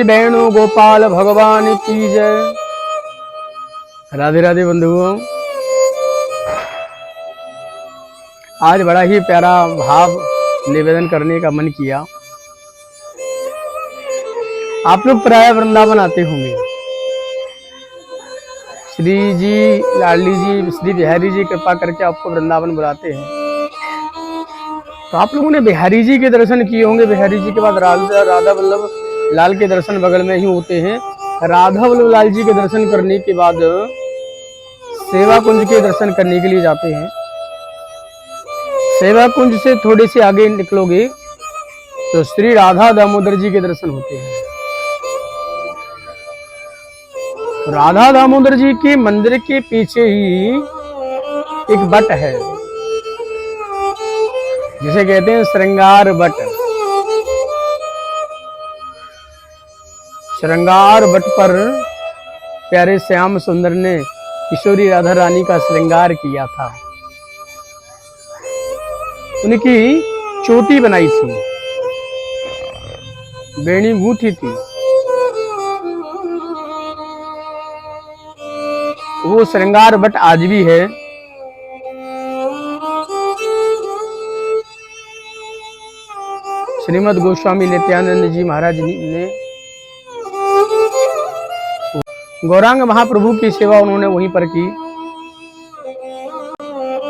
वेणु गोपाल भगवान की जय। राधे राधे बंधुओं, आज बड़ा ही प्यारा भाव निवेदन करने का मन किया। आप लोग प्राय वृंदावन आते होंगे। श्री जी लाडली जी श्री बिहारी जी कृपा करके आपको वृंदावन बुलाते हैं, तो आप लोगों ने बिहारी जी के दर्शन किए होंगे। बिहारी जी के बाद राधा वल्लभ लाल के दर्शन बगल में ही होते हैं। राधा वल्लभ लाल जी के दर्शन करने के बाद सेवा कुंज के दर्शन करने के लिए जाते हैं। सेवा कुंज से थोड़े से आगे निकलोगे तो श्री राधा दामोदर जी के दर्शन होते हैं। राधा दामोदर जी के मंदिर के पीछे ही एक बट है, जिसे कहते हैं श्रृंगार बट। श्रृंगार बट पर प्यारे श्याम सुंदर ने किशोरी राधा रानी का श्रृंगार किया था। उनकी चोटी बनाई थी, बेणी गूंथी थी। वो श्रृंगार बट आज भी है। श्रीमद गोस्वामी नित्यानंद जी महाराज ने गौरांग महाप्रभु की सेवा उन्होंने वहीं पर की।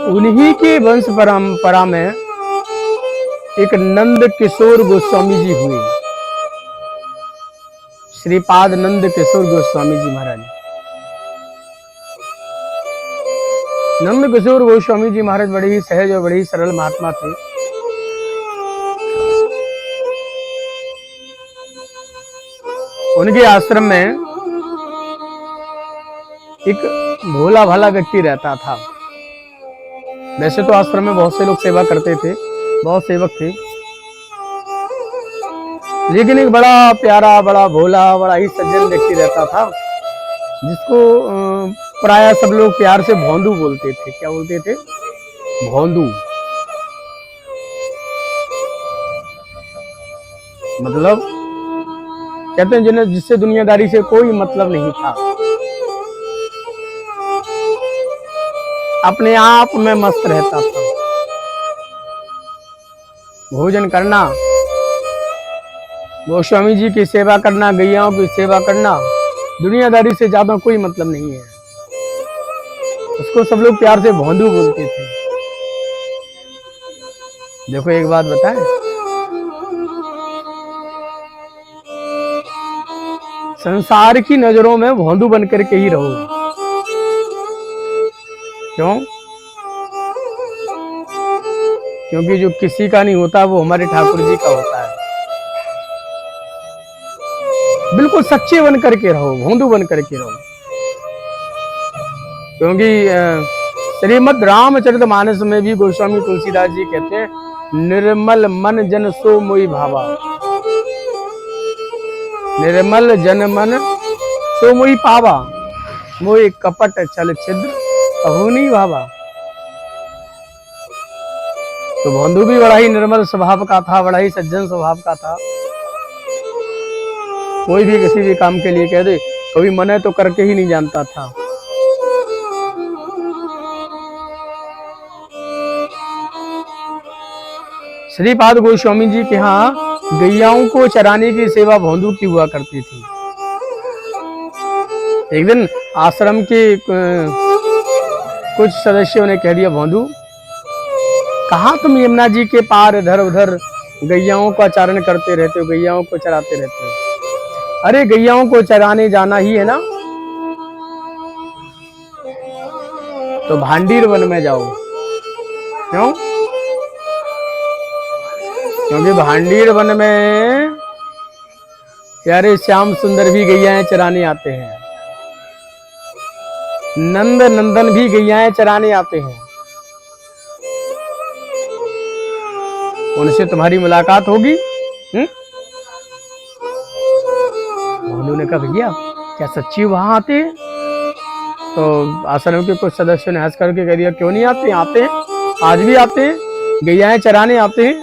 उन्हीं के वंश परंपरा में एक नंद किशोर गोस्वामी जी हुए, श्रीपाद नंद किशोर गोस्वामी जी महाराज। नंद किशोर गोस्वामी जी महाराज बड़े ही सहज और बड़े ही सरल महात्मा थे। उनके आश्रम में एक भोला भाला व्यक्ति रहता था। वैसे तो आश्रम में बहुत से लोग सेवा करते थे, बहुत सेवक थे, लेकिन एक बड़ा प्यारा, बड़ा भोला, बड़ा ही सज्जन व्यक्ति रहता था, जिसको प्राय सब लोग प्यार से भोंदू बोलते थे। क्या बोलते थे? भोंदू। मतलब कहते हैं जिन्हें, जिससे दुनियादारी से कोई मतलब नहीं था, अपने आप में मस्त रहता था। भोजन करना, गोस्वामी जी की सेवा करना, गैयाओं की सेवा करना, दुनियादारी से ज्यादा कोई मतलब नहीं है। उसको सब लोग प्यार से भोंदू बोलते थे। देखो एक बात बताएं, संसार की नजरों में भोंदू बन करके ही रहो। क्यों? क्योंकि जो किसी का नहीं होता वो हमारे ठाकुर जी का होता है। बिल्कुल सच्चे बन करके रहो, भोंदू बन करके रहो। क्योंकि श्रीमद् रामचरितमानस में भी गोस्वामी तुलसीदास जी कहते हैं, निर्मल मन जन सो मोहि भावा। निर्मल जन मन सो मोहि पावा, मोहि कपट छल छिद्र कहू नहीं भावा। तो भोंदू भी बड़ा ही निर्मल स्वभाव का था, बड़ा ही सज्जन स्वभाव का था। कोई भी किसी भी काम के लिए कह दे, कभी मना तो करके ही नहीं जानता था। श्रीपाद गोस्वामी जी के यहाँ गैयाओं को चराने की सेवा भोंदू की हुआ करती थी। एक दिन आश्रम के कुछ सदस्यों ने कह दिया, भोंदू कहाँ तुम यमुना जी के पार इधर उधर गैयाओं का चारण करते रहते हो, गैयाओं को चराते रहते हो। अरे गैयाओं को चराने जाना ही है ना, तो भांडीर वन में जाओ। क्यों? क्योंकि भांडीर वन में प्यारे श्याम सुंदर भी गैयाएं चराने आते हैं, नंद नंदन भी गैयाएं चराने आते हैं। उनसे तुम्हारी मुलाकात होगी। उन्होंने कहा, भैया क्या सच्ची वहां आते हैं? तो आश्रम के कुछ सदस्यों ने हंस करके कह दिया, क्यों नहीं आते? आते हैं, आज भी आते हैं, गैयाएं चराने आते हैं।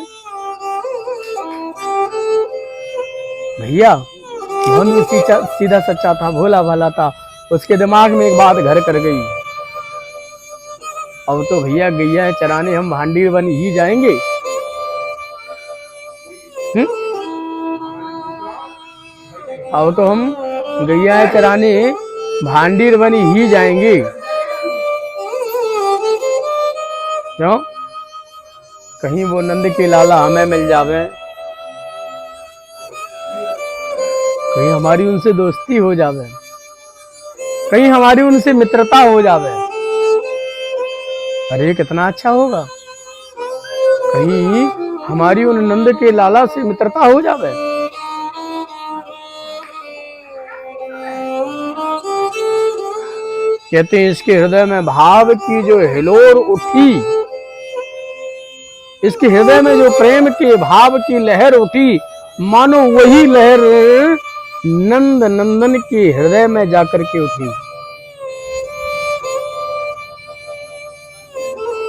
भैया भोंदू सीधा सच्चा था, भोला भाला था। उसके दिमाग में एक बात घर कर गई, अब तो भैया गैया चराने हम भांडीर बन ही जाएंगे। अब तो हम गैया चराने भांडीर बन ही जाएंगे। क्यों? कहीं वो नंद के लाला हमें मिल जावे, कहीं हमारी उनसे दोस्ती हो जावे, कहीं हमारी उनसे मित्रता हो जावे। अरे कितना अच्छा होगा, कहीं हमारी उन नंद के लाला से मित्रता हो जावे। कहते हैं इसके हृदय में भाव की जो हिलोर उठी, इसके हृदय में जो प्रेम के भाव की लहर उठी, मानो वही लहर नंद नंदन के हृदय में जाकर के उठी।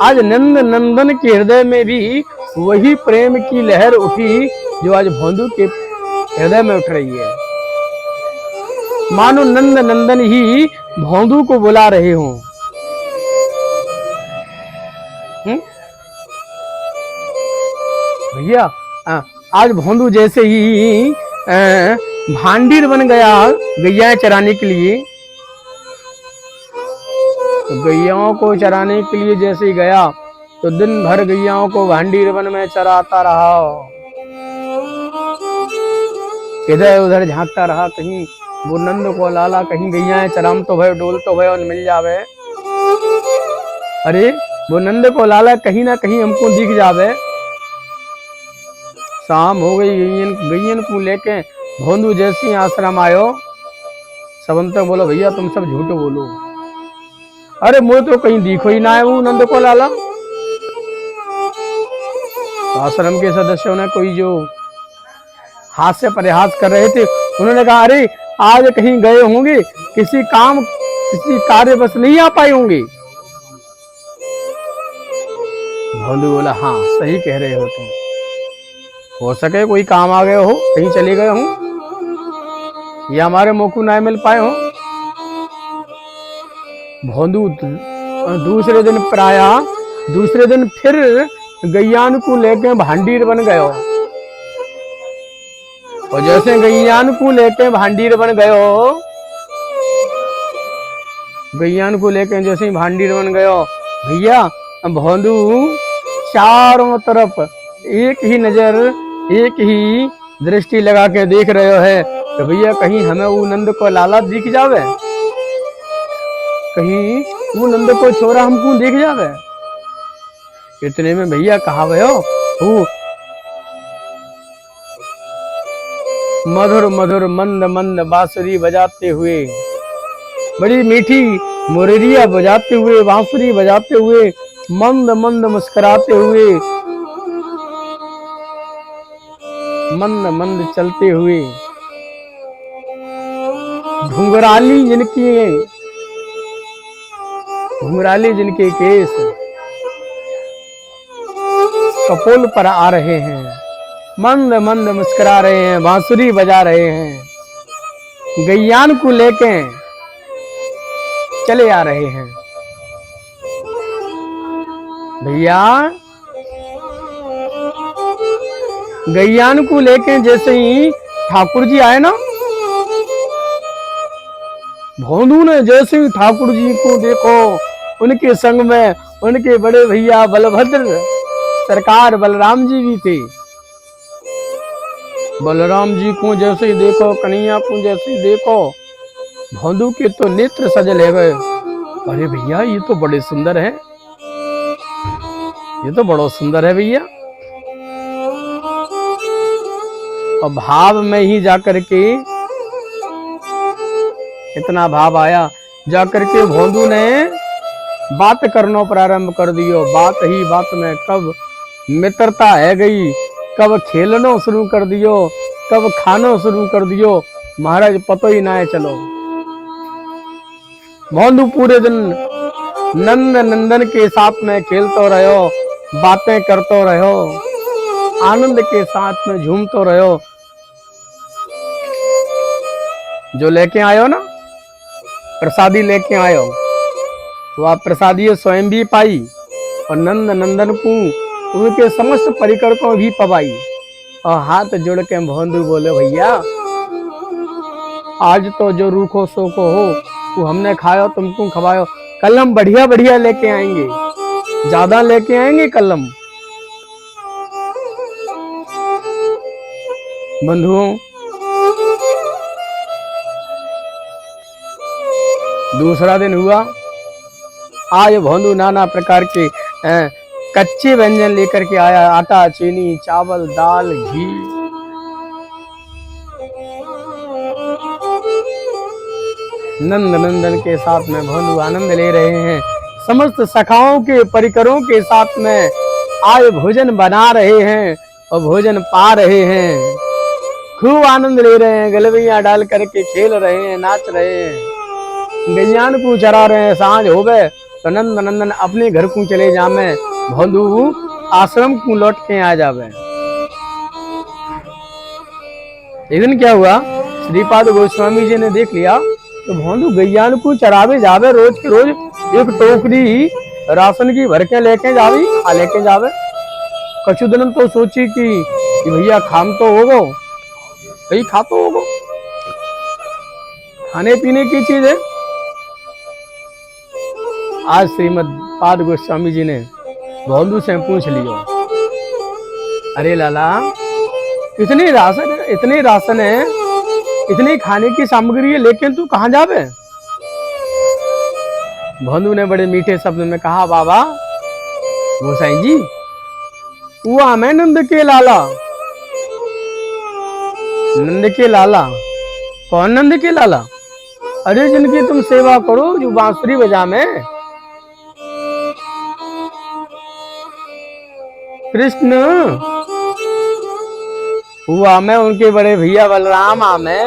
आज नंद नंदन के हृदय में भी वही प्रेम की लहर उठी जो आज भोंदू के हृदय में उठ रही है। मानो नंद नंदन ही भोंदू को बुला रहे हों। भैया आज भोंदू जैसे ही भांडीर बन गया गैया चराने के लिए, तो गैयाओं को चराने के लिए जैसे ही गया तो दिन भर गैयाओं को भांडीर वन में चराता रहा, इधर उधर झांकता रहा, कहीं वो नंद को लाला कहीं गैया चराम तो भय डोल तो भय और मिल जावे। अरे वो नंद को लाला कहीं ना कहीं हमको दिख जावे। शाम हो गई, गैयन को लेके भोंदू जैसे ही आश्रम आयो, सबन तक बोलो भैया तुम सब झूठ बोलो, अरे मुझे तो कहीं दिखो ही ना है वो नंद को लाला। तो आश्रम के सदस्यों ने कोई जो हास्य परिहास कर रहे थे, उन्होंने कहा अरे आज कहीं गए होंगे, किसी काम किसी कार्य बस नहीं आ पाए होंगे। भोंदू बोला हाँ सही कह रहे हो तुम, हो सके कोई काम आ गए हो, कहीं चले गए हो या हमारे मोकू ना मिल पाए हो। भोंदू दूसरे दिन प्राया दूसरे दिन फिर गैयान को लेके भांडीर बन गयो, और जैसे गैयान को लेके भांडीर बन गयो, गैयान को लेके जैसे ही भांडीर बन गयो, भैया भोंदू चारों तरफ एक ही नजर एक ही दृष्टि लगा के देख रहे है कि भैया कहीं हमें वो नंद को लाला दिख जावे, कहीं वो नंद को छोरा हमको देख जावे। इतने में भैया कहा भयो मधुर मधुर मंद मंद बांसुरी बजाते हुए, बड़ी मीठी मुररिया बजाते हुए, बांसुरी बजाते हुए, मंद मंद मुस्कुराते हुए, मंद मंद चलते हुए, घुंघराली जिनके केस कपोल पर आ रहे हैं, मंद मंद मुस्कुरा रहे हैं, बांसुरी बजा रहे हैं, गैयान को लेके चले आ रहे हैं। भैया गैयान को लेके जैसे ही ठाकुर जी आए ना, भोंदू ने जैसे ही ठाकुर जी को देखो, उनके संग में उनके बड़े भैया बलभद्र सरकार बलराम जी भी थे। बलराम जी को जैसे ही देखो, कन्हैया को जैसे ही देखो, भोंदू के तो नेत्र सजल है गए। अरे भैया ये तो बड़े सुंदर है, ये तो बड़ा सुंदर है भैया। और भाव में ही जाकर के इतना भाव आया, जाकर के भोंदू ने बात करना प्रारंभ कर दियो। बात ही बात में कब मित्रता है गई, कब खेलनो शुरू कर दियो, कब खानो शुरू कर दियो, महाराज पतो ही ना है। चलो भोंदू पूरे दिन नंद नंदन के साथ में खेलतो रहो, बातें करतो रहो, आनंद के साथ में झूमतो रहो। जो लेके आयो ना, प्रसादी लेके आयो, तो आप प्रसादी स्वयं भी पाई और नंद नंदन को उनके समस्त परिकर को भी पवाई। और हाथ जोड़ के भोंदू बोले, भैया आज तो जो रूखो सोखो हो वो हमने खायो, तुमको खवायो, कल हम बढ़िया बढ़िया लेके आएंगे, ज्यादा लेके आएंगे कल हम। बंधुओं, दूसरा दिन हुआ। आज भोंदू नाना प्रकार के कच्चे व्यंजन लेकर के आया, आटा, चीनी, चावल, दाल, घी। नंद नंदन के साथ में भोंदू आनंद ले रहे हैं, समस्त सखाओं के परिकरों के साथ में आज भोजन बना रहे हैं और भोजन पा रहे हैं, खूब आनंद ले रहे हैं, गलबैया डाल करके खेल रहे हैं, नाच रहे हैं, गैयान को चरा रहे हैं। सांझ हो गए तो नंद नंदन अपने घर को चले जामे, भोंदू आश्रम को लौट के आ जावे। एक दिन क्या हुआ, श्रीपाद गोस्वामी जी ने देख लिया तो भोंदू गैयान को चरावे जावे, रोज के रोज एक टोकरी राशन की भर के लेके जावी, खा लेके जावे। कछु दिन तो सोची कि भैया खाम तो होगो, भाई खा तो होगो, खाने पीने की चीज है। आज श्रीमद पाद गोस्वामी जी ने भोंदू से पूछ लियो, अरे लाला इतनी राशन है, इतनी खाने की सामग्री है, लेकिन तू कहाँ जावे? भोंदू ने बड़े मीठे शब्द में कहा, बाबा गोसाई जी वो मैं नंद के लाला। नंद के लाला? कौन नंद के लाला? अरे जिनकी तुम सेवा करो, जो बांसुरी बजा में, कृष्ण हुआ मैं, उनके बड़े भैया बलराम आमे,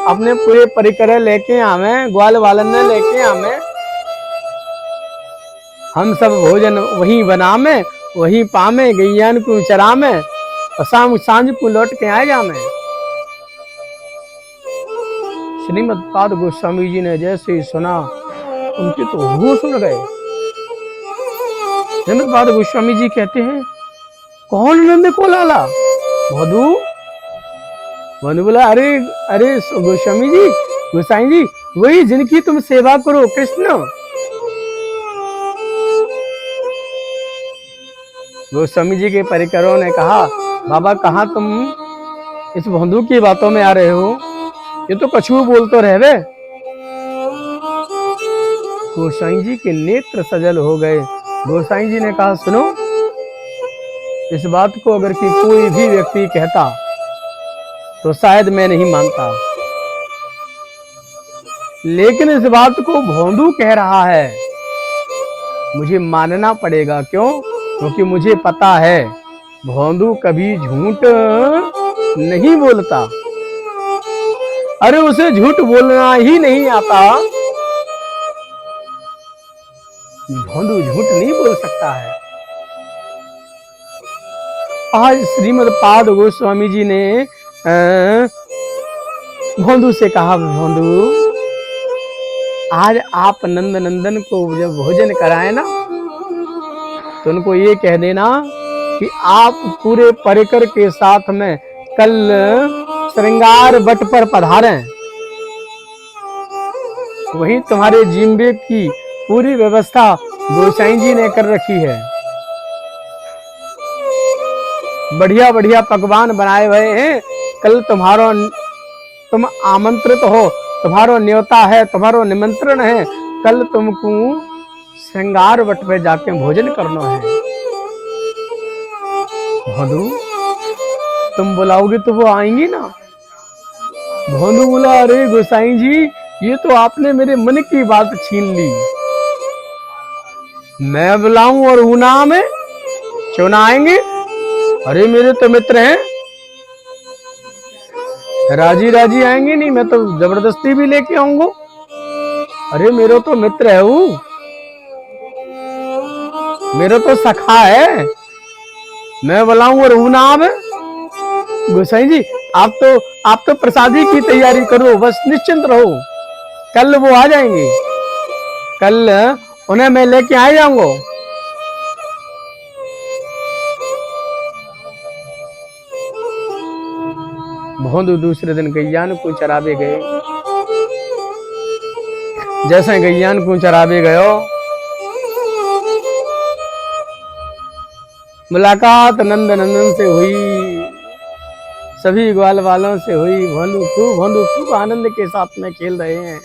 अपने पूरे परिकर लेके आवे, ग्वाल वालन ने लेके आवे, हम सब भोजन वही बनामे, वही पामे, गैयान को चरामे और शाम सांझ को लौट के आए जामे। श्रीमद पाद गोस्वामी जी ने जैसे ही सुना, उनके तो होश उड़ गए। श्रीमद पाद गोस्वामी जी कहते हैं, कौन नंद को लाला? भोंदू बोला, अरे गोस्वामी जी, गोसाई जी, वही जिनकी तुम सेवा करो, कृष्ण। गोस्वामी जी के परिकरों ने कहा, बाबा कहाँ तुम इस भोंदू की बातों में आ रहे हो, ये तो कछू बोल तो रहे। गोसाई जी के नेत्र सजल हो गए। गोसाई जी ने कहा, सुनो, इस बात को अगर कि कोई भी व्यक्ति कहता तो शायद मैं नहीं मानता, लेकिन इस बात को भोंदू कह रहा है, मुझे मानना पड़ेगा। क्यों? क्योंकि मुझे पता है भोंदू कभी झूठ नहीं बोलता। अरे उसे झूठ बोलना ही नहीं आता, भोंदू झूठ नहीं बोल सकता है। आज श्रीमद पाद गोस्वामी जी ने भोंदू से कहा, भोंदू आज आप नंद नंदन को जब भोजन कराए ना, तो उनको ये कह देना कि आप पूरे परिकर के साथ में कल श्रृंगार बट पर पधारें, वही तुम्हारे जिम्बे की पूरी व्यवस्था गोसाई जी ने कर रखी है। बढ़िया बढ़िया पकवान बनाए हुए हैं, कल तुम आमंत्रित हो, तुम्हारो न्योता है, तुम्हारो निमंत्रण है, कल तुमको श्रृंगार वट पे जाके भोजन करना है। भोंदू तुम बुलाओगे तो वो आएंगी ना? भोंदू बोला, अरे गोसाई जी, ये तो आपने मेरे मन की बात छीन ली। मैं बुलाऊं और वो ना में क्यों ना आएंगे? अरे मेरे तो मित्र हैं, राजी राजी आएंगे नहीं, मैं तो जबरदस्ती भी लेके आऊंगा। अरे मेरा तो मित्र है वो, मेरा तो सखा है, मैं बुलाऊं और वो ना आवे। गोसाई जी आप तो प्रसादी की तैयारी करो, बस निश्चिंत रहो, कल वो आ जाएंगे, कल उन्हें मैं लेके आ जाऊंगा। भोंदू दूसरे दिन गैयान को चरावे गए। जैसे गैयान को चरावे गयो, मुलाकात नंद नंदन से हुई, सभी ग्वाल वालों से हुई। भोंदू खूब आनंद के साथ में खेल रहे हैं,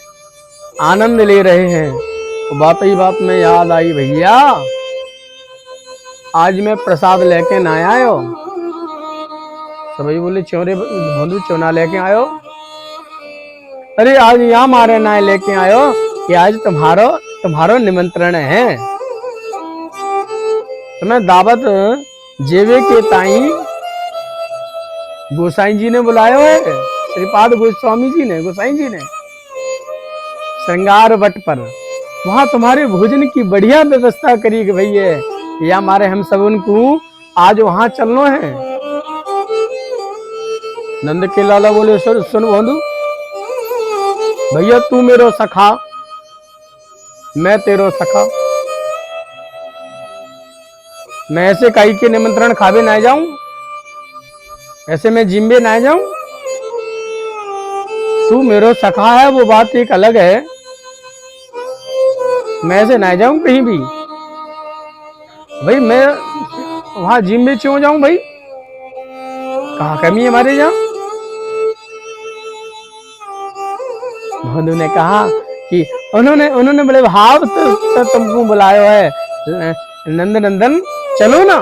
आनंद ले रहे हैं। तो बात ही बात में याद आई, भैया आज मैं प्रसाद लेके ना आयो। सभी बोले चोरे भोंदू क्यों ना लेके आयो? अरे आज यहाँ मारे ना लेके आयो कि आज तुम्हारो निमंत्रण है, तुम्हें दावत जेवे के ताई गोसाई जी ने बुलायो है, श्रीपाद गोस्वामी जी ने, गोसाई जी ने श्रृंगार वट पर, वहां तुम्हारे भोजन की बढ़िया व्यवस्था करी भैया, या हमारे हम सब उनको आज वहां चलना है। नंद के लाला बोले सुन भोंदू, भैया तू मेरो सखा, मैं तेरो सखा, मैं ऐसे काई के निमंत्रण खावे ना जाऊं, ऐसे मैं जिम्बे ना जाऊं। तू मेरो सखा है वो बात एक अलग है, मैं ऐसे ना जाऊं कहीं भी। भाई मैं वहां जिम्बे क्यों जाऊं भाई, कहाँ कमी है हमारे यहाँ? भोंदू ने कहा कि उन्होंने बड़े भाव तो तुमको बुलाया है, नंद नंदन चलो ना।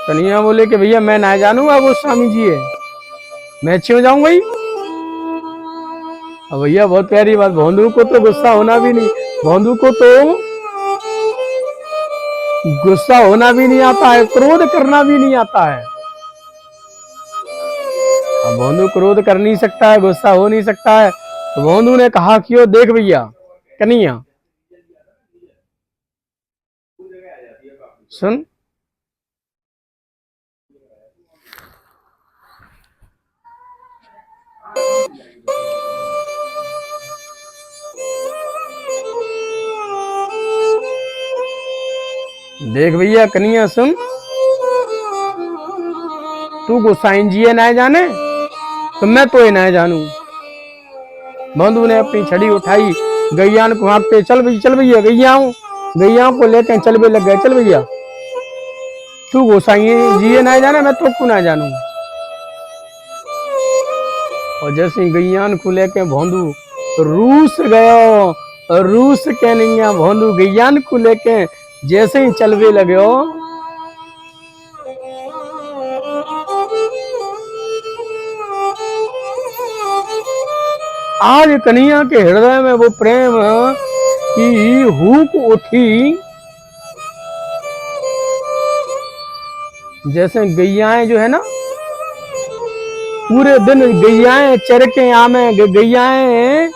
कन्हैया बोले कि भैया मैं ना जानूंगा, वो स्वामी जी है, मैं क्यों जाऊं भाई? अब भैया बहुत प्यारी बात, भोंदू को तो गुस्सा होना भी नहीं, भोंदू को तो गुस्सा होना भी नहीं आता है, क्रोध करना भी नहीं आता है। अब भोंदू क्रोध कर नहीं सकता है, गुस्सा हो नहीं सकता है, तो भोंदू ने कहा कि ओ देख भैया कन्हैया सुन, देख भैया कन्हैया सुन, तू गोसाई जी है ना जाने तो मैं तो ये ना जानू। भोंदू ने अपनी छड़ी उठाई, गैयान को हाँकते, चल भैया गैया को लेके चल भी लग गए, चल भैया तू गोसाई जी है ना जाने, मैं तो को ना जानू। और जैसे गैयान को लेके भोंदू रूस गयो, रूस के नहीं भोंदू गैयान को लेके जैसे ही चलवे लगे हो, आज कन्हैया के हृदय में वो प्रेम की हूक उठी। जैसे गैयाएं जो है ना, पूरे दिन गैयाएं चर के आमे, गैयाएं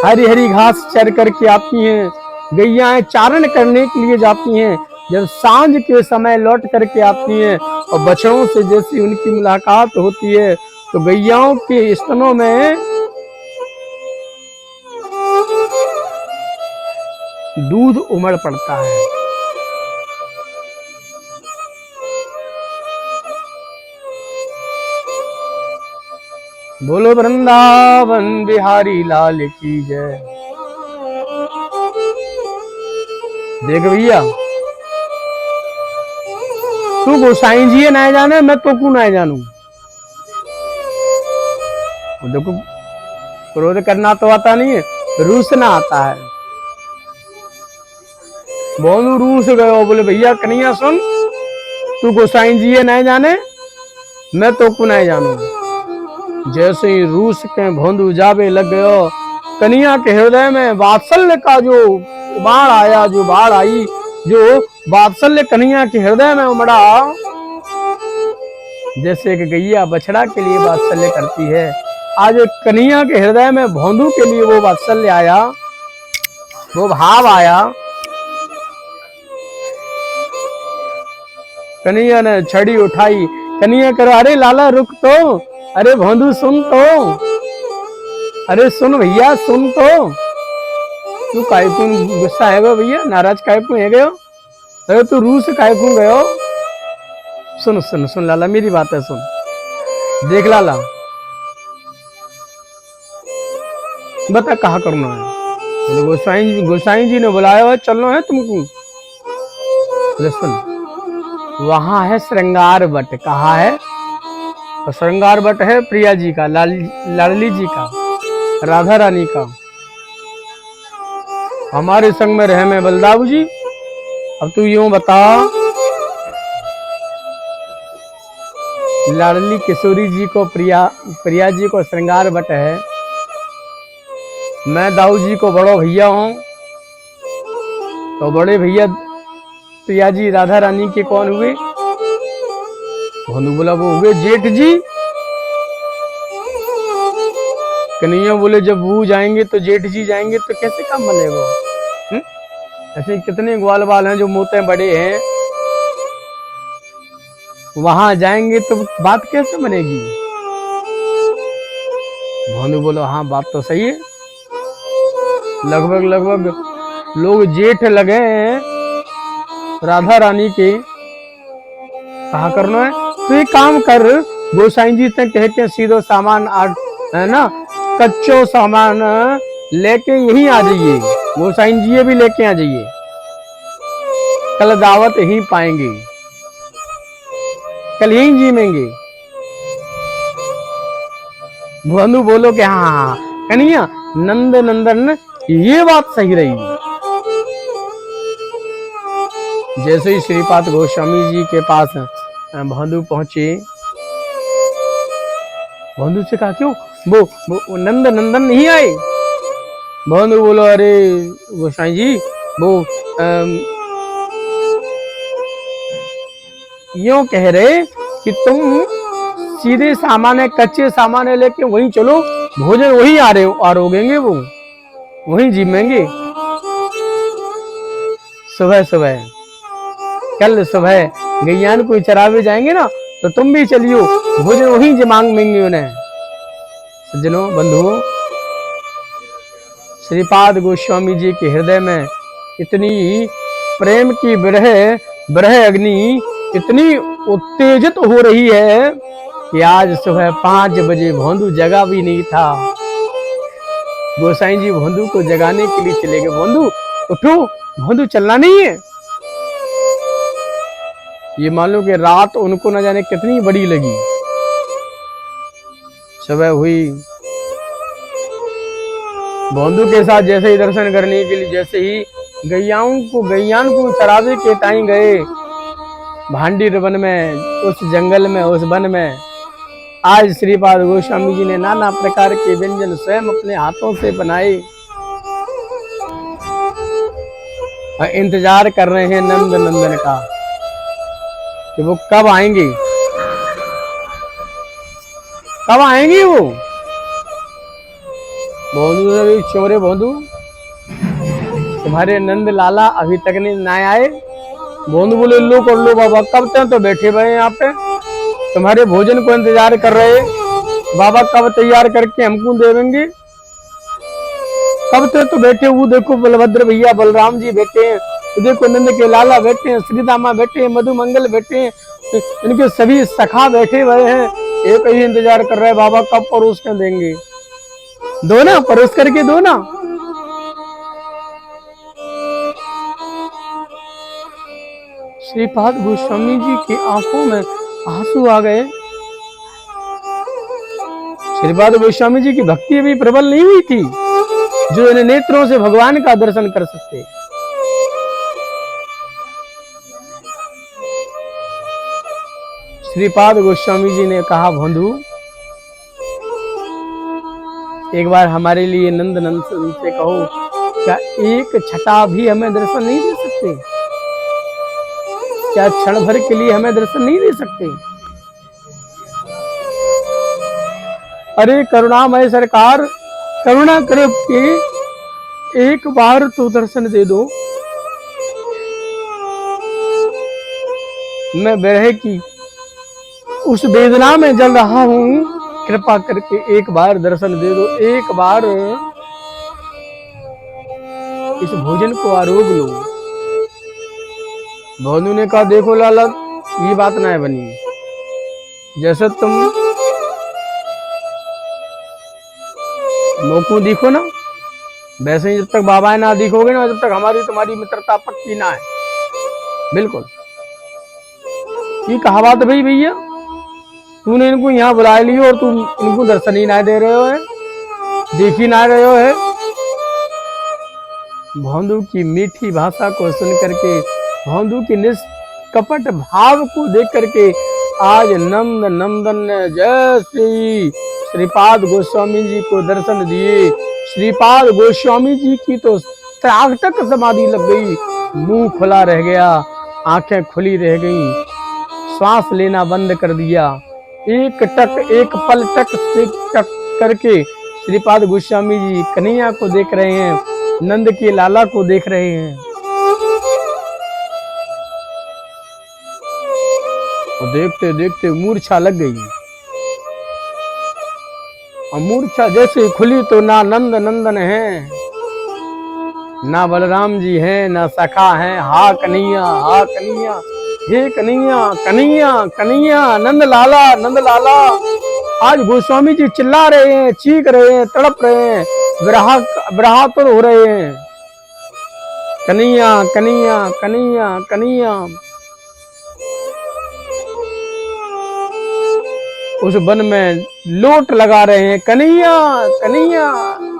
हरी हरी घास चर करके आती हैं, गैयाएं चारण करने के लिए जाती हैं, जब सांझ के समय लौट करके आती हैं और बछड़ों से जैसी उनकी मुलाकात होती है तो गैयाओं के स्तनों में दूध उमड़ पड़ता है। बोलो वृंदावन बिहारी लाल की जय। देख भैया तू गोसाई जी है ना जाने, मैं तो को ना जानू। देखो क्रोध करना तो आता नहीं है, रूसना आता है। भोंदू रूस गयो, बोले भैया कन्हैया सुन, तू गोसाई जी है ना जाने, मैं तो को ना जानू। जैसे ही रूस के भोंदू जावे लग गयो, कन्हैया के हृदय में वात्सल्य का जो बाढ़ आया, जो बाढ़ आई, जो वात्सल्य कन्हैया के हृदय में उमड़ा, जैसे कि गैया बछड़ा के लिए वात्सल्य करती है, आज कन्हैया के हृदय में भोंदू के लिए वो वात्सल्य आया, वो भाव आया। कन्हैया ने छड़ी उठाई, कन्हैया करो, अरे लाला रुक तो, अरे भोंदू सुन तो, अरे सुन भैया सुन तो। तू कायपुन गुस्सा है गो भैया, नाराज कायपुन है गयो, अरे तू रूस कायपुन गयो। सुन सुन सुन लाला, मेरी बात है सुन, देख लाला, बता कहा करना है। बोले गोसाई जी ने बुलाया है, चलना है तुमको। बोले सुन, वहां है श्रृंगार बट। कहा है? तो श्रृंगार बट है प्रिया जी का, लाडली जी का, राधा रानी का। हमारे संग में रहे में बलदाऊ जी। अब तू यूं बता, लाडली किशोरी जी को प्रिया जी को श्रृंगार बट है, मैं दाऊ जी को बड़ो भैया हूं, तो बड़े भैया प्रिया जी राधा रानी के कौन हुए? भानु बोला वो हुए जेठ जी। कन्हैया बोले जब वो जाएंगे तो जेठ जी जाएंगे तो कैसे काम बनेगा? ऐसे कितने ग्वाल बाल हैं जो मोते बड़े हैं, वहां जाएंगे तो बात कैसे बनेगी? भानु बोला हाँ बात तो सही है, लगभग लोग जेठ लगे हैं राधा रानी के। कहा करना है तो एक काम कर, गोसाई जी से कह के सीधो सामान है ना, कच्चो सामान लेके यहीं आ जाइए, गोसाई जी भी लेके आ जाइए, कल दावत यहीं पाएंगे, कल यहीं जीमेंगे। भानु बोलो कि हाँ कन्हैया नंद नंदन ये बात सही रही। जैसे ही श्रीपाद गोस्वामी जी के पास भानु पहुंचे, भानु से कहा क्यों वो नंद नंदन नहीं आए? भानु बोलो अरे गोसाई जी वो यूं कह रहे कि तुम सीधे सामान कच्चे सामान लेके वहीं चलो, भोजन वहीं आरोगेंगे, वो वहीं जीमेंगे। सुबह कल सुबह गैयान को चरावे जाएंगे ना, तो तुम भी चलियो, भोजन वहीं मांगेंगे उन्हें। सज्जनों बंधुओं, श्रीपाद गोस्वामी जी के हृदय में इतनी प्रेम की विरह अग्नि इतनी उत्तेजित हो रही है कि आज सुबह 5 बजे भोंदू जगा भी नहीं था। गोसाई जी भोंदू को जगाने के लिए चले गए, भोंदू उठो, भोंदू चलना नहीं है। ये मान लो कि रात उनको न जाने कितनी बड़ी लगी। सुबह हुई, भोंदू के साथ जैसे ही दर्शन करने के लिए, जैसे ही गैयान को चरावे के टाइम गए भांडीर वन में, उस जंगल में, उस वन में, आज श्रीपाद गोस्वामी जी ने नाना प्रकार के व्यंजन स्वयं अपने हाथों से बनाए और इंतजार कर रहे हैं नंद नंदन का कि वो कब आएंगे, कब आएंगे वो। भोंदू ने भी चोरे, भोंदू तुम्हारे नंद लाला अभी तक नहीं ना आए। भोंदू बोले लो कर लो बाबा, कब तक तो बैठे हुए यहाँ पे, तुम्हारे भोजन को इंतजार कर रहे, बाबा कब तैयार करके हमको देवेंगे, कब तक तो बैठे। वो देखो बलभद्र भैया बलराम जी बैठे हैं, देखो नंद के लाला बैठे हैं, श्रीदामा बैठे हैं, मधुमंगल बैठे हैं, इनके सभी सखा बैठे हुए हैं, एक ही इंतजार कर रहे हैं बाबा कब परोस कर देंगे, दो ना, परोस करके दो ना। श्रीपाद गोस्वामी जी की आंखों में आंसू आ गए। श्रीपाद गोस्वामी जी की भक्ति अभी प्रबल नहीं हुई थी जो इन नेत्रों से भगवान का दर्शन कर सकते। श्रीपाद गोस्वामी जी ने कहा भोंदू एक बार हमारे लिए नंद नंदन से कहो, क्या एक छटा भी हमें दर्शन नहीं दे सकते? क्या क्षण भर के लिए हमें दर्शन नहीं दे सकते? अरे करुणामय सरकार, करुणा करो कि एक बार तो दर्शन दे दो। मैं विरह की उस वेदना में जल रहा हूं, कृपा करके एक बार दर्शन दे दो, एक बार इस भोजन को आरोग लो। भोजू ने कहा देखो लाला, ये बात ना है बनी, जैसे तुम मोकू दिखो ना, वैसे ही जब तक बाबा ना दिखोगे ना, जब तक हमारी तुम्हारी मित्रता पक्की ना है। बिल्कुल ये कहावत भाई भैया, तूने इनको यहाँ बुला लियो और तुम इनको दर्शन ही ना दे रहे हो है, देख ही ना रहे हो है। भौंदू की मीठी भाषा को सुन करके, भौंदू की निष्कपट भाव को देख करके आज नंद नंदन ने जय श्री श्रीपाद गोस्वामी जी को दर्शन दिए। श्रीपाद गोस्वामी जी की तो त्राटक समाधि लग गई, मुंह खुला रह गया, आंखें खुली रह गई, श्वास लेना बंद कर दिया। एक टक एक पल टक से टक करके श्रीपाद गोस्वामी जी कन्हैया को देख रहे हैं, नंद के लाला को देख रहे हैं। और देखते देखते मूर्छा लग गई, और मूर्छा जैसे खुली तो ना नंद नंदन है, ना बलराम जी हैं, ना सखा हैं। हा कन्हैया, हा कन्हैया, हे कन्हैया, कन्हैया, कन्हैया, नंद लाला, नंद लाला। आज गोस्वामी जी चिल्ला रहे हैं, चीख रहे हैं, तड़प रहे हैं, विरहातुर हो रहे हैं। कन्हैया, कन्हैया, कन्हैया, कन्हैया। उस वन में लोट लगा रहे हैं, कन्हैया, कन्हैया,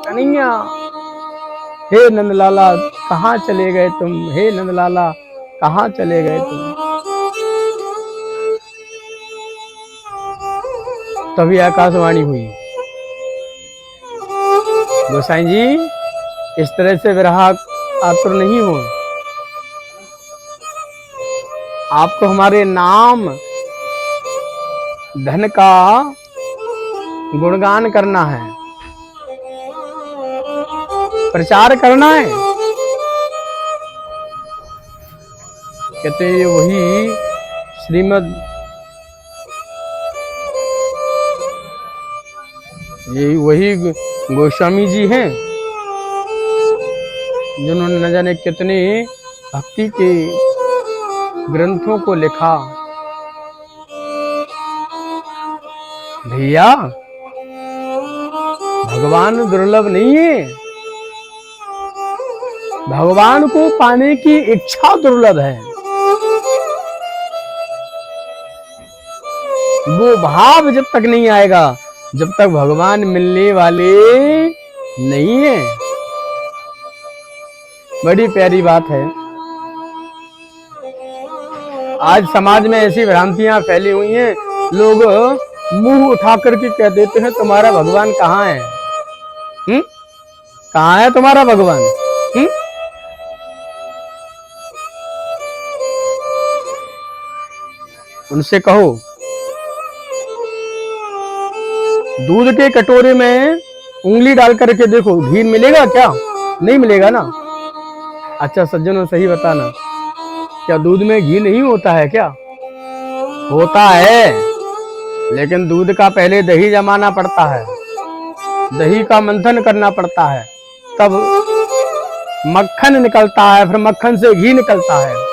कन्हैया। हे नंदलाला कहाँ चले गए तुम, हे नंदलाला कहाँ चले गए तुम। तभी आकाशवाणी हुई, गोसाई जी इस तरह से विरह आतुर नहीं हो, आपको हमारे नाम धन का गुणगान करना है, प्रचार करना है। कहते ये वही श्रीमद, ये वही गोस्वामी जी हैं जिन्होंने न जाने कितने भक्ति के ग्रंथों को लिखा। भैया भगवान दुर्लभ नहीं है, भगवान को पाने की इच्छा दुर्लभ है। वो भाव जब तक नहीं आएगा, जब तक भगवान मिलने वाले नहीं है। बड़ी प्यारी बात है। आज समाज में ऐसी भ्रांतियां फैली हुई हैं, लोग मुंह उठा करके कह देते हैं तुम्हारा भगवान कहाँ है। कहाँ है तुम्हारा भगवान। उनसे कहो दूध के कटोरे में उंगली डाल करके देखो, घी मिलेगा क्या? नहीं मिलेगा ना। अच्छा सज्जनों सही बताना, क्या दूध में घी नहीं होता है क्या? होता है, लेकिन दूध का पहले दही जमाना पड़ता है, दही का मंथन करना पड़ता है, तब मक्खन निकलता है, फिर मक्खन से घी निकलता है।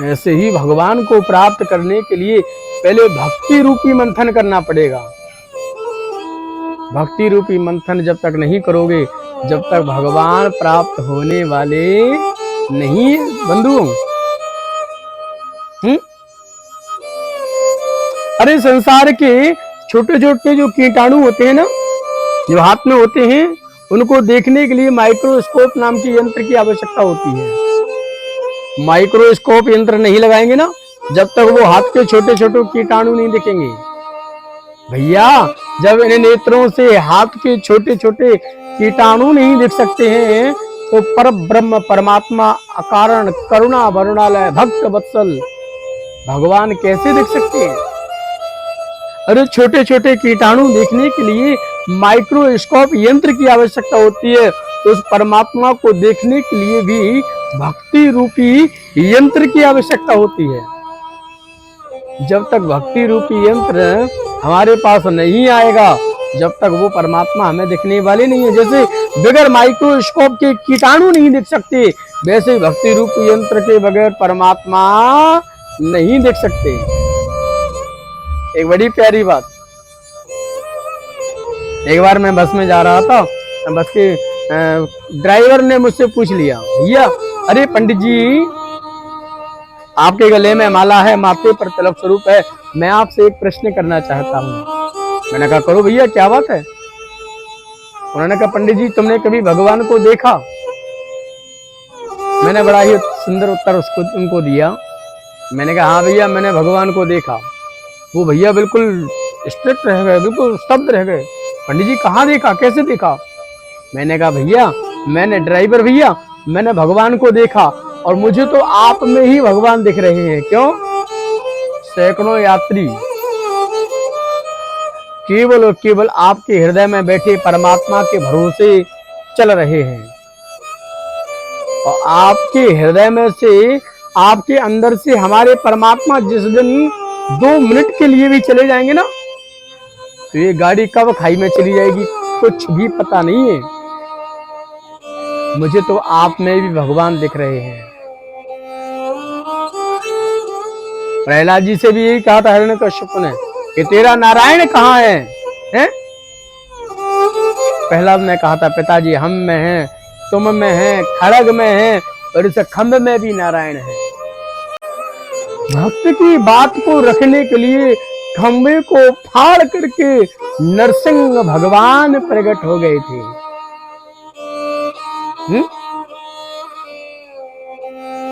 ऐसे ही भगवान को प्राप्त करने के लिए पहले भक्ति रूपी मंथन करना पड़ेगा। भक्ति रूपी मंथन जब तक नहीं करोगे, जब तक भगवान प्राप्त होने वाले नहीं बंधु। अरे संसार के छोटे छोटे जो कीटाणु होते हैं ना, जो हाथ में होते हैं, उनको देखने के लिए माइक्रोस्कोप नाम की यंत्र की आवश्यकता होती है। माइक्रोस्कोप यंत्र नहीं लगाएंगे ना, जब तक वो हाथ के छोटे छोटे कीटाणु नहीं दिखेंगे। भैया जब इन नेत्रों से हाथ के छोटे छोटे कीटाणु नहीं दिख सकते हैं, तो पर ब्रह्म परमात्मा अकारण करुणा वरुणालय भक्त वत्सल भगवान कैसे दिख सकते हैं? अरे छोटे छोटे कीटाणु देखने के लिए माइक्रोस्कोप यंत्र की आवश्यकता होती है। तो उस परमात्मा को देखने के लिए भी भक्ति रूपी यंत्र की आवश्यकता होती है। जब तक भक्ति रूपी यंत्र हमारे पास नहीं आएगा, जब तक वो परमात्मा हमें दिखने वाले नहीं है। जैसे बगैर माइक्रोस्कोप के कीटाणु नहीं दिख सकते, वैसे भक्ति रूपी यंत्र के बगैर परमात्मा नहीं दिख सकते। एक बड़ी प्यारी बात, एक बार मैं बस में जा रहा था, बस के ड्राइवर ने मुझसे पूछ लिया, भैया अरे पंडित जी आपके गले में माला है, माथे पर तिलक स्वरूप है, मैं आपसे एक प्रश्न करना चाहता हूँ। मैंने कहा करो भैया, क्या बात है। उन्होंने कहा पंडित जी तुमने कभी भगवान को देखा? मैंने बड़ा ही सुंदर उत्तर उनको दिया। मैंने कहा हाँ भैया मैंने भगवान को देखा। वो भैया बिल्कुल स्ट्रिक्ट रह गए, बिल्कुल स्तब्ध रह गए। पंडित जी कहाँ देखा, कैसे देखा? मैंने कहा भैया मैंने ड्राइवर भैया मैंने भगवान को देखा, और मुझे तो आप में ही भगवान दिख रहे हैं। क्यों? सैकड़ों यात्री केवल और केवल आपके हृदय में बैठे परमात्मा के भरोसे चल रहे हैं, और आपके हृदय में से, आपके अंदर से हमारे परमात्मा जिस दिन 2 मिनट के लिए भी चले जाएंगे ना, तो ये गाड़ी कब खाई में चली जाएगी कुछ भी पता नहीं है। मुझे तो आप में भी भगवान दिख रहे हैं। प्रहलाद जी से भी यही कहा था हिरण्यकश्यप ने कि तेरा नारायण कहाँ है, हैं? प्रहलाद ने कहा था पिताजी हम में हैं, तुम में हैं, खड़ग में हैं, और इस खंभ में भी नारायण है। भक्त की बात को रखने के लिए खंभे को फाड़ करके नरसिंह भगवान प्रकट हो गए थे।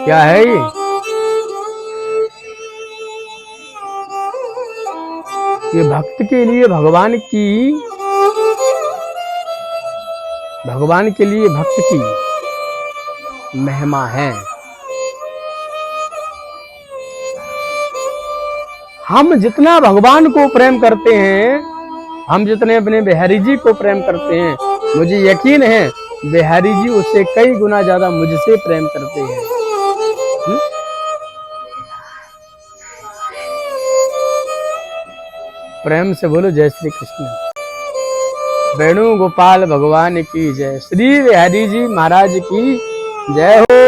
क्या है ये भक्त के लिए भगवान के लिए भक्त की महिमा है। हम जितना भगवान को प्रेम करते हैं, हम जितने अपने बिहारी जी को प्रेम करते हैं, मुझे यकीन है बिहारी जी उससे कई गुना ज्यादा मुझसे प्रेम करते हैं। प्रेम से बोलो जय श्री कृष्ण। वेणु गोपाल भगवान की जय, श्री बिहारी जी महाराज की जय हो।